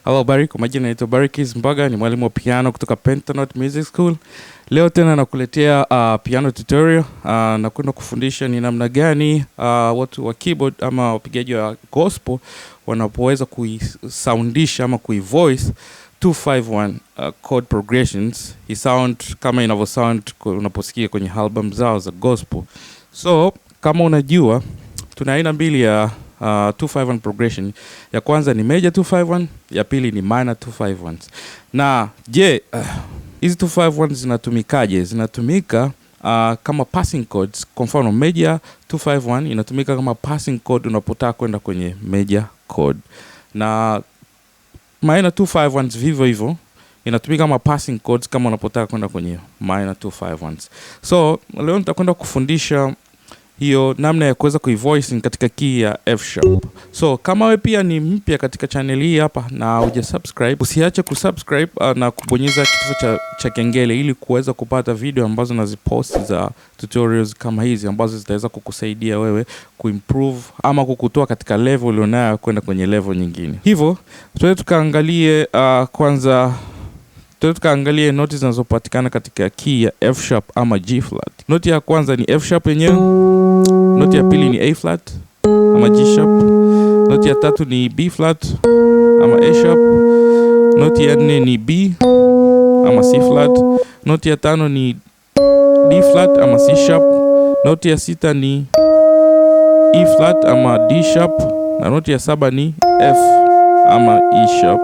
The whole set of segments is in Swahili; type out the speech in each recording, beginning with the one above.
Hello Barry, kwa majina naitwa Barry Mbaga, ni mwalimu wa piano kutoka Pentanote Music School. Leo tena nakuletea piano tutorial. Na kwenda kufundisha ni namna gani watu wa keyboard ama wapigaji wa gospel wanapoweza kuisoundisha ama kuivoice 251 chord progressions. Hii sound kama inavyo sound unaposikia kwenye album zao za gospel. So kama unajua tuna aina mbili ya 251 progression. Ya kwanza ni major 251, ya pili ni minor 251. Na je, hizi 251 zinatumikaje? Zinatumika kama passing chords. Kwa mfano major 251 inatumika kama passing chord unapotaka kwenda kwenye major chord. Na minor 251 vivyo hivyo inatumika kama passing chords kama unapotaka kwenda kwenye minor 251. So leo nitakwenda kufundisha hiyo namna ya kuweza kuivoicing katika key ya F sharp. So kama we pia ni mpya katika channel hii hapa na hujasubscribe, usiache kusubscribe na kubonyeza kitufe cha kengele ili kuweza kupata video ambazo nazipost za tutorials kama hizi ambazo zitaweza kukusaidia wewe kuimprove ama kukutoa katika level ulionayo kwenda kwenye level nyingine. Hivyo tukaangalie tukaangalie noti zinazopatikana katika key ya F sharp ama G flat. Noti ya kwanza ni F sharp yenyewe. Noti ya pili ni A flat ama G sharp. Noti ya tatu ni B flat ama A sharp. Noti ya nne ni B ama C flat. Noti ya tano ni D flat ama C sharp. Noti ya sita ni E flat ama D sharp. Na noti ya saba ni F ama E sharp.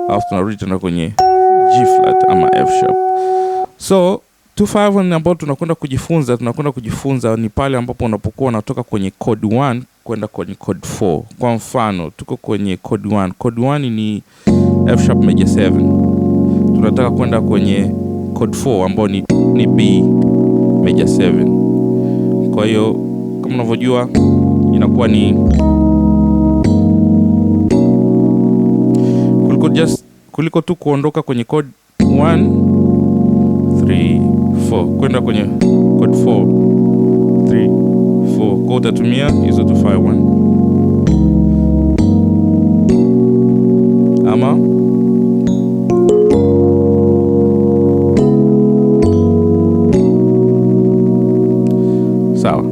Alafu tunarudi tena kwenye G flat ama F sharp. So 251 ambapo tunakwenda kujifunza ni pale ambapo unapokuwa unatoka kwenye chord 1 kwenda kwenye chord 4. Kwa mfano tuko kwenye chord 1. Chord 1 ni F sharp major 7. Tunataka kwenda kwenye chord 4 ambao ni B major 7. Kwa hiyo kama unavyojua inakuwa ni kuliko tu kuondoka kwenye chord 1 3 4 kwenda kwenye chord 4 3 4 kwa utatumia hizo 251 ama sawa.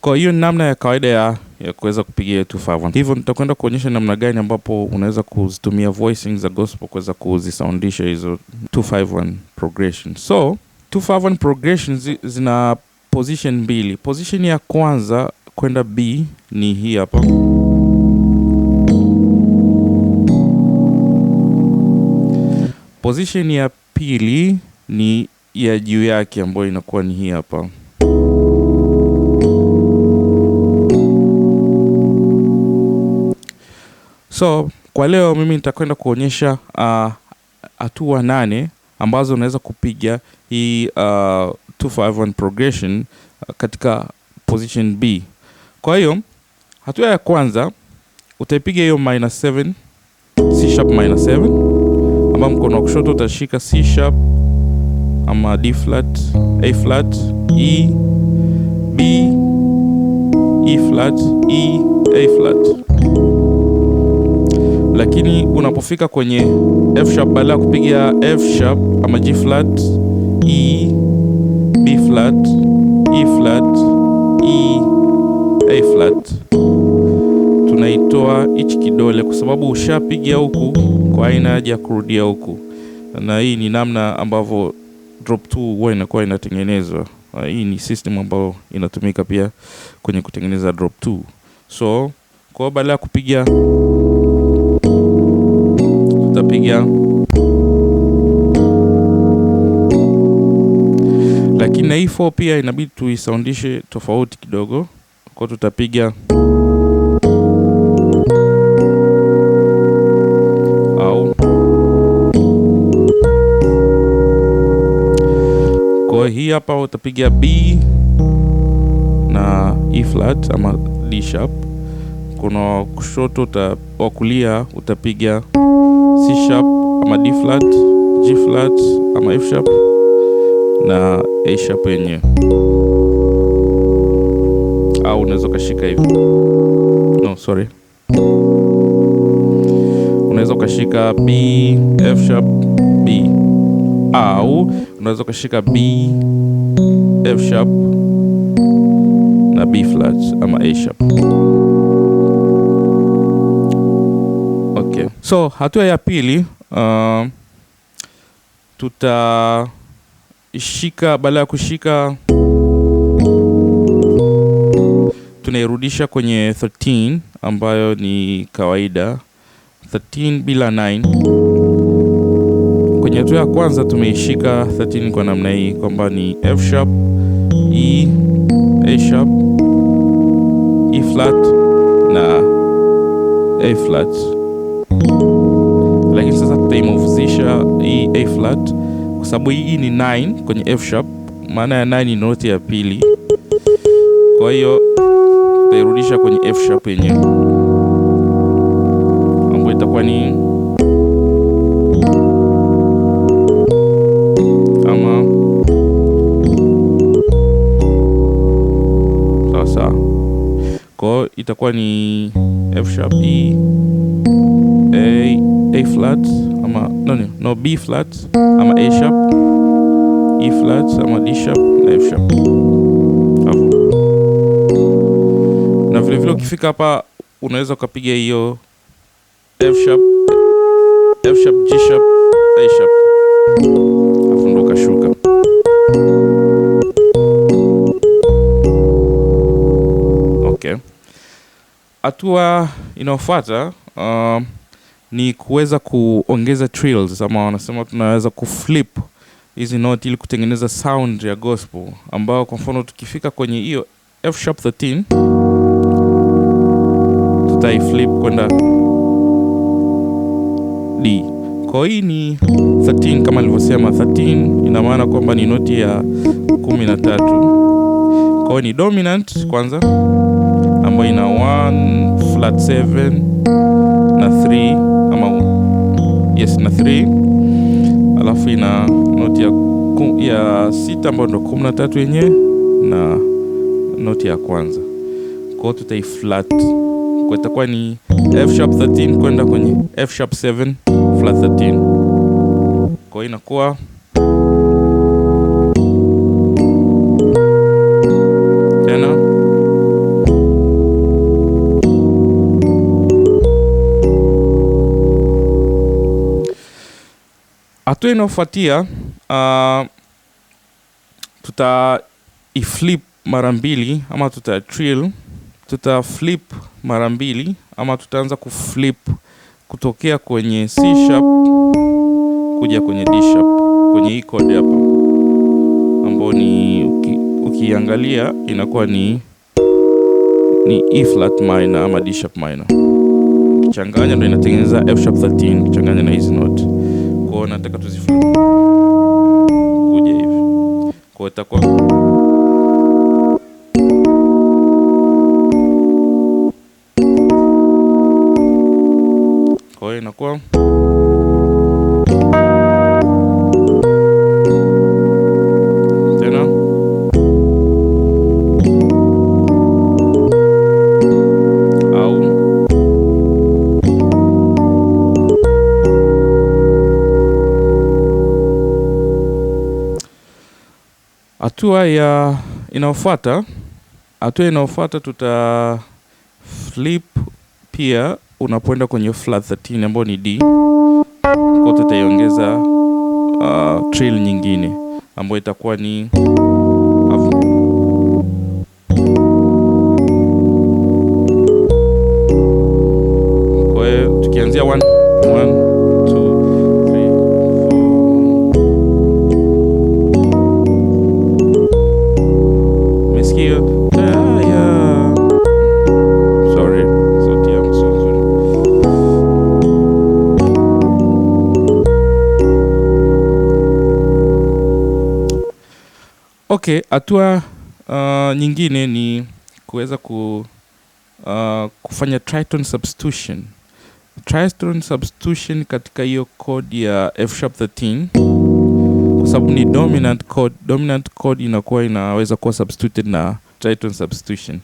Kwa hiyo namna ya kawaida ya kuweza kupigia 251. Hivyo nitakwenda kuonyesha namna gani ambapo unaweza kuzitumia voicings za gospel kuweza kuzisoundisha hizo 251 progressions. So 251 progressions zina position mbili. Position ya kwanza kwenda B ni hii hapa. Position ya pili ni ya juu yake ambayo inakuwa ni hii hapa. So kwa leo mimi nitakwenda kuonyesha hatua 8 ambazo unaweza kupiga hii 251 progression katika position B. Kwa hiyo hatua ya kwanza utaipiga hiyo -7 C sharp -7, ambapo mkono wa kushoto utashika C sharp ama D flat, A flat, E, B, E flat, E, A flat. Lakini unapofika kwenye F sharp, badala ya kupiga F sharp ama G flat, E, B flat, E flat, E, A flat, tunaitoa hichi kidole kwa sababu ushapiga huku, kwa haina haja ya kurudia huku. Na hii ni namna ambavyo drop 2 huwa inakuwa inatengenezwa. Hii ni system ambayo inatumika pia kwenye kutengeneza drop 2. So kwa badala ya kupiga tutapiga, lakini na hii 4 pia inabidi tuisoundishe tofauti kidogo. Kwa tutapiga au kwa hii hapa utapiga B na E flat ama D sharp. Kuna kushoto wa kulia utapiga C sharp ama D flat, G flat ama F sharp na A sharp yenyewe. Au unaweza kashika hivi. ukashika B, F sharp, B, au unaweza ukashika B, F sharp na B flat ama A sharp. Okay. So hatua ya pili, tutashika, badala ya kushika tunairudisha kwenye 13 ambayo ni kawaida, 13 bila 9. Kwenye hatua ya kwanza tumeishika 13 kwa namna hii kwamba ni F sharp, E, A sharp, E flat na A flat. Lakini sasa tutaimuvuzisha hii A flat kwa sababu hii ni 9 kwenye F sharp, maana ya 9 ni noti ya pili. Kwa hiyo tutairudisha kwenye F sharp yenyewe ambayo itakuwa ni ama sasa. Kwa hiyo itakuwa ni F sharp, E, A flat ama no B flat ama A sharp, E flat ama D sharp na F sharp. Hapo. Na vile vile ukifika hapa unaweza ukapiga hiyo F sharp, G sharp, A sharp. Alafu ndo ukashuka. Okay. Hatua inayofuata ni kuweza kuongeza trills, ama wanasema tunaweza kuflip hizi note ili kutengeneza sound ya gospel, ambao kwa mfano tukifika kwenye hiyo F sharp 13 tutaiflip kwenda D. Kwa hii ni 13 kama nilivyosema, 13 ina maana kwamba ni noti ya 13. Kwa hiyo ni dominant kwanza ambayo ina 1 flat 7 na 3 ama yes na 3, alafu ina noti ya 6 ambayo ndo 13 yenyewe na noti ya kwanza. Kwa hiyo tutai flat, kwa itakuwa ni F sharp 13 kwenda kwenye F sharp 7 flat 13. Kwa hiyo inakuwa tena hatua inayofuatia, tuta iflip mara mbili ama tuta trill, tuta flip mara mbili ama tutaanza kuflip kutokea kwenye C sharp kuja kwenye D sharp kwenye hii chord hapa, ambao ni ukiangalia inakuwa ni E flat minor ama D sharp minor. Ukichanganya ndio inatengeneza F sharp 13 ukichanganya na hizi note. Kwa hiyo nataka tuziflip kuja hivi. Kwa hiyo itakuwa inakuwa tena au hatua inayofuata tuta flip pia unapoenda kwenye flat 13 ambayo ni D. Kwa tutaiongeza trill nyingine ambayo itakuwa ni kwa hiyo tukianzia 1 2 3 4. Umesikia? Sorry. Sauti yangu sio nzuri. Okay, hatua nyingine ni kuweza kufanya tritone substitution. Tritone substitution katika hiyo chord ya F sharp 13 kwa sababu ni dominant chord. Dominant chord inakuwa inaweza kuwa substituted na tritone substitution.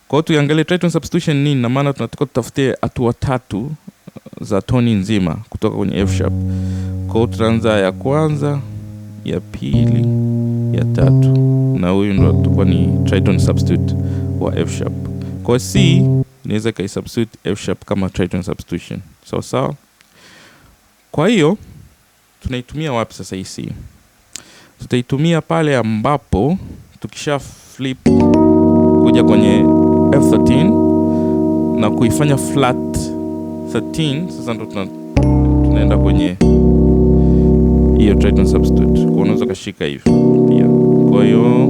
Kwa hiyo tuangalie tritone substitution nini, na maana tunataka tutafute hatua 3 za toni nzima kutoka kwenye F sharp. Kwa hiyo tutaanza ya kwanza, ya pili, ya tatu, na huyu ndo tutakuwa ni tritone substitute wa F sharp. Kwa C inaweza kai substitute F sharp kama tritone substitution. Sawa. Kwa hiyo tunaitumia wapi sasa hii C? Tutaitumia pale ambapo tukisha flip kuja kwenye F13 na kuifanya flat 13, sasa ndo tunaenda kwenye hiyo tritone substitute. Kwa unaweza kashika hivi pia. Kwa hiyo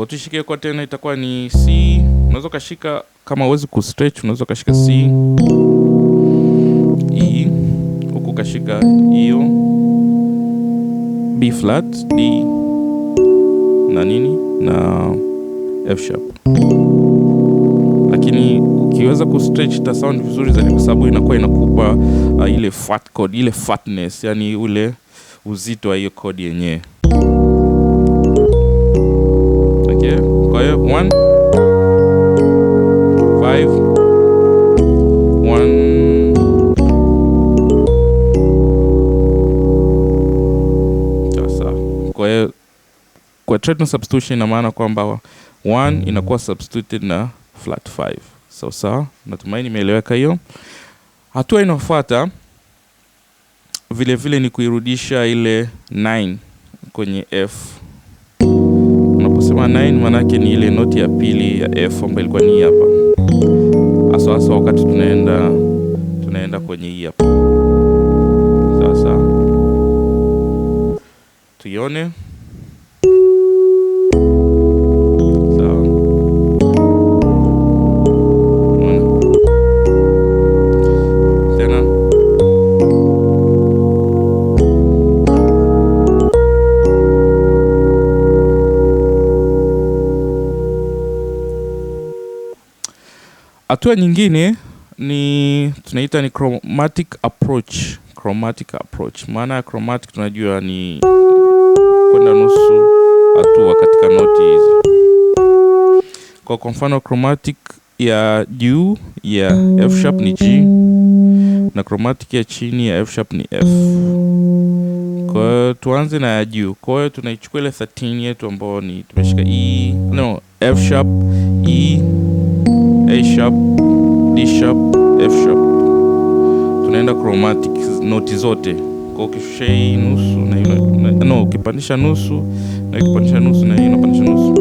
tushike kwa tena itakuwa ni C. Unaweza kashika kama uwezi kustretch, unaweza kashika C, E, huku kashika hiyo B flat, D na nini na F sharp. Lakini ukiweza kustretch ita sound vizuri zaidi kwa sababu inakuwa inakupa ile fat chord, ile fatness, yani ule uzito wa hiyo chord yenyewe. Kwa hiyo 1 5 1. Sasa kwa hiyo kwa tritone substitution ina maana kwamba 1 inakuwa substituted na flat 5. Sawa. Natumaini imeeleweka hiyo. Hatua inayofuata vile ni kuirudisha ile 9 kwenye F. Unaposema 9 maana yake ni ile noti ya pili ya F ambayo ilikuwa ni hapa. Hasa wakati tunaenda kwenye hii hapa. Sasa tuione. Sawa. Tena. Hatua nyingine ni tunaita ni chromatic approach. Maana ya chromatic tunajua ni kwenda nusu hatua katika noti hizi. Kwa mfano chromatic ya juu ya F sharp ni G na chromatic ya chini ya F sharp ni F. Kwa hiyo tuanze na ya juu. Kwa hiyo tunaichukua ile 13 yetu ambayo ni tumeshika F sharp, E, A sharp, D sharp, F sharp. Tunaenda chromatic noti zote. Kwa ukishusha hii nusu na hiyo ukipandisha nusu na ukipandisha nusu na hiyo unapandisha nusu.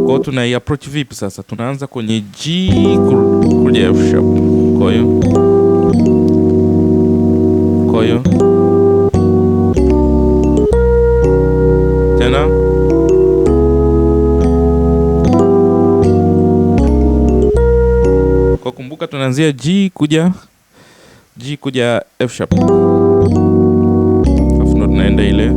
Kwa tunai approach vipi sasa? Tunaanza kwenye G kuja F sharp. Kwa hiyo tena kwa kumbuka tunaanzia G kuja F sharp. Alafu ndo tunaenda ile.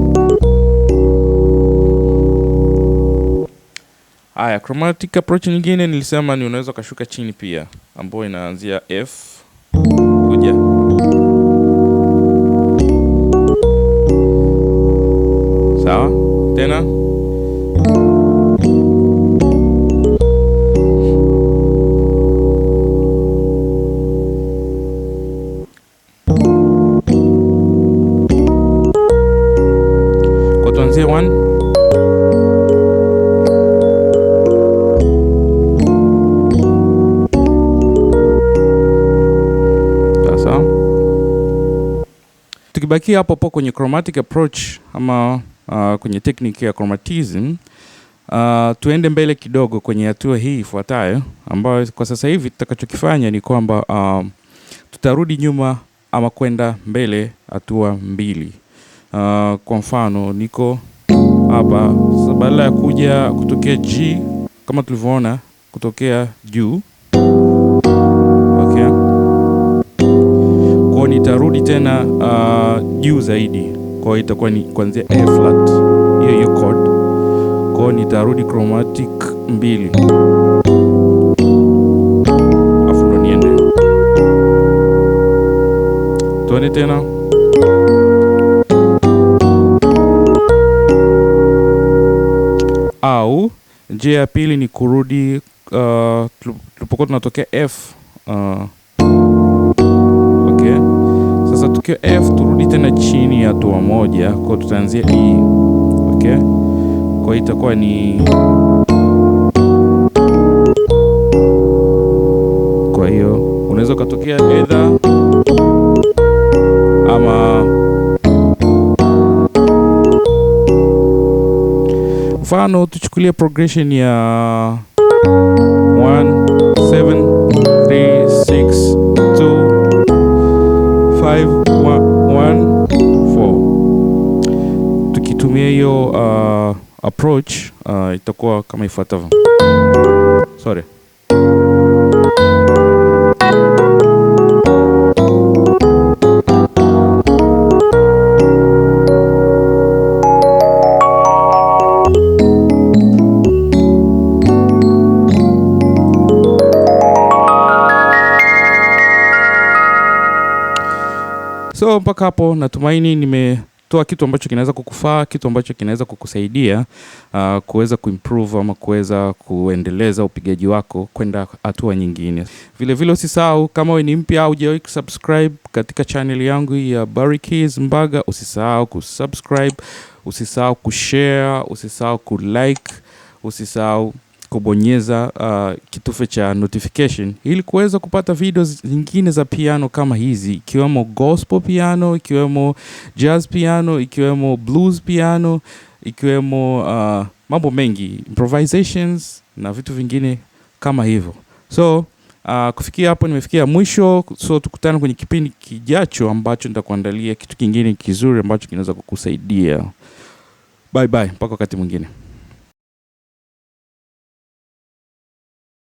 Haya, chromatic approach nyingine nilisema ni unaweza kashuka chini pia, ambayo inaanzia F kuja sawa tena kwa tuanzie 1 tukibakia hapo kwenye chromatic approach ama kwenye technique ya chromatism, tuende mbele kidogo kwenye hatua hii ifuatayo, ambayo kwa sasa hivi tutakachokifanya ni kwamba tutarudi nyuma ama kwenda mbele hatua mbili. Kwa mfano niko hapa, badala ya kuja kutokea G kama tulivyoona kutokea juu, okay, kwa nitarudi tena juu zaidi. Kwa hiyo itakuwa ni kuanzia A flat, hiyo chord nitarudi chromatic 2. Afu ndo niende. Tuone tena. Au njia ya pili ni kurudi tulipokuwa tunatokea F. Okay. Sasa tukiwa F turudi tena chini ya hatua moja, kwa tutaanzia E. Okay. Kwa itakuwa ni, kwa hiyo unaweza kutokea either ama mfano tuchukulie progression ya 1 7 3 6 2 5 1 4. Tukitumia hiyo approach itakuwa kama ifuatavyo. Sorry. So mpaka hapo natumaini nimetoa kitu ambacho kinaweza kukufaa, kitu ambacho kinaweza kukusaidia kuweza kuimprove ama kuweza kuendeleza upigaji wako kwenda hatua nyingine. Vile vile usisahau, kama wewe ni mpya au hujawahi kusubscribe katika channel yangu ya Bereal Mbaga, usisahau kusubscribe, usisahau kushare, usisahau kulike, usisahau kubonyeza kitufe cha notification ili kuweza kupata video zingine za piano kama hizi, ikiwemo gospel piano, ikiwemo jazz piano, ikiwemo blues piano, ikiwemo mambo mengi, improvisations na vitu vingine kama hivyo. So kufikia hapo nimefikia mwisho. So tukutane kwenye kipindi kijacho ambacho nitakuandalia kitu kingine kizuri ambacho kinaweza kukusaidia. Bye bye, mpaka wakati mwingine.